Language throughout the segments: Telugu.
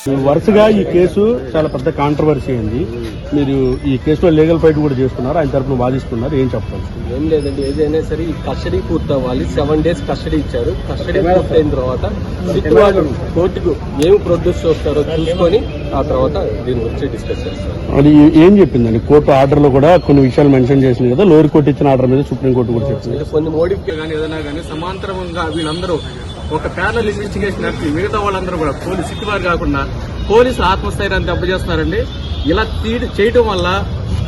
వరుసగా ఈ కేసు చాలా పెద్ద కాంట్రవర్సీ అయింది. మీరు ఈ కేసులో లీగల్ ఫైట్ కూడా చేస్తున్నారు, ఆయన తరఫున వాదిస్తున్నారు, ఏం చెప్తారు? ఏం లేదండి, ఏదైనా సరే ఈ కస్టడీ పూర్తవ్వాలి. 7 days కస్టడీ ఇచ్చారు. కస్టడీ పూర్తయిన తర్వాత సిట్టువాడు కోర్టుకు ఏమి ప్రొడ్యూస్ చేస్తారో చూసుకొని ఆ తర్వాత దీని గురించి డిస్కస్ చేస్తారు. అది ఏం చెప్పిందండి? కోర్టు ఆర్డర్ లో కూడా కొన్ని విషయాలు మెన్షన్ చేసింది కదా, లోయర్ కోర్టు ఇచ్చిన ఆర్డర్ మీద సుప్రీంకోర్టు కూడా చెప్పింది. కొన్ని మోడిఫికేషన్ కానీ ఏదైనా కానీ సమాంతరంగా వీళ్ళందరూ ఒక ప్యానల్ ఇన్వెస్టిగేషన్ నడిపి మిగతా వాళ్ళందరూ కూడా పోలీసు సిట్టువారు కాకుండా పోలీసులు ఆత్మస్థైర్యాన్ని దెబ్బచేస్తున్నారండి. ఇలా చేయడం వల్ల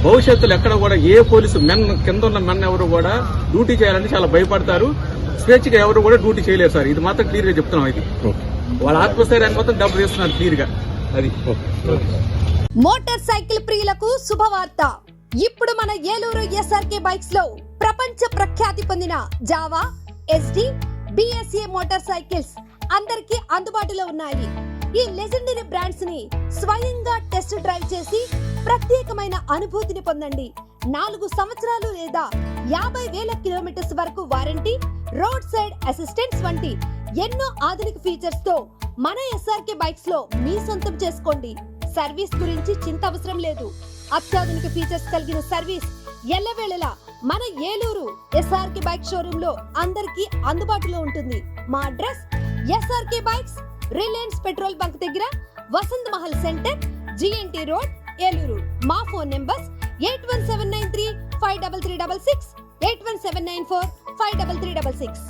భవిష్యత్తులో ఎక్కడ కూడా ఏ పోలీసు మెన్ కింద ఉన్న మెన్ ఎవరు కూడా డ్యూటీ చేయాలంటే చాలా భయపడతారు. స్వేచ్ఛగా ఎవరు కూడా డ్యూటీ చేయలేరు సార్. ఇది మాత్రం క్లియర్ గా చెప్తున్నాం. ఇది వాళ్ళ ఆత్మస్థైర్యాన్ని మొత్తం దెబ్బ చేస్తున్నారు క్లియర్ గా. అది మోటార్ సైకిల్ ప్రియులకు శుభవార్త. ఇప్పుడు మన ఏలూరు ఎస్ఆర్కే బైక్స్ లో ప్రపంచ ప్రఖ్యాతి పొందిన Java, SD, BSA motor cycles అందరికీ అందుబాటులో ఉన్నాయి. ఈ లెజెండరీ బ్రాండ్స్ ని స్వయంగా టెస్ట్ డ్రైవ్ చేసి ప్రత్యేకమైన అనుభూతిని పొందండి. 4 సంవత్సరాలు లేదా 50,000 కిలోమీటర్స్ వరకు వారంటీ, రోడ్ సైడ్ అసిస్టెంట్స్ వంటి ఎన్నో ఆధునిక ఫీచర్స్ తో మన ఎస్ఆర్కే బైక్స్ లో మీ సొంతం చేసుకోండి. సర్వీస్ గురించి చింత అవసరం లేదు. అత్యాధునిక ఫీచర్స్ కలిగిన సర్వీస్ ఎల్లవేళలా మన ఏలూరు ఎస్ఆర్కే బైక్ షోరూమ్ లో అందరికీ అందుబాటులో ఉంటుంది. మా address SRK bikes, Reliance petrol bunk దగ్గర, Vasant Mahal centre, GNT road, Eluru. మా ఫోన్ నెంబర్స్ 8179353366, 8179453366.